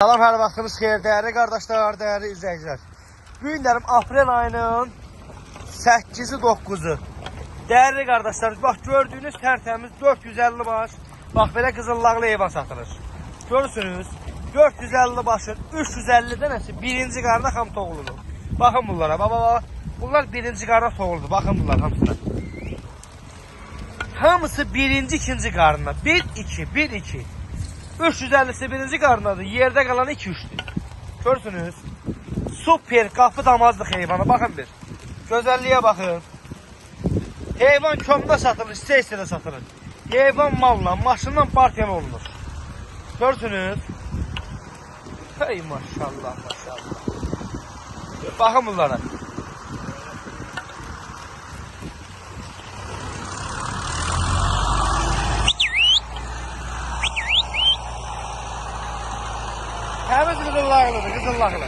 Salam, hər vaxtınız xeyir, dəyərli qardaşlar, dəyərli izləyicilər. Bu günlərim aprel ayının 8-i 9-u. Dəyərli qardaşlar, bax gördüyünüz tərtəmiz 450 baş. Bax belə qızıllaqlı heyvan satılır. Görürsünüz, 450 başın 350-də nəsə birinci qarına xam toğulunur. Baxın bunlara, baba. Bunlar birinci qarına toğuludur. Baxın bunlar hamısına. Hamısı birinci, ikinci qarına. 1-2, 1-2. 350'si birinci qarnadır. Yerdə qalan 2-3'dür. Görürsünüz. Super qapı damazlıq heyvanı. Baxın bir. Gözəlliyə baxın. Heyvan komda satılır, istə-istə də satılır. Heyvan malla, maşınla partiyan olunur. Görürsünüz. Hey maşallah, maşallah. Baxın bunlara. Təmiz qızıllaqlıdır, qızıllaqlı.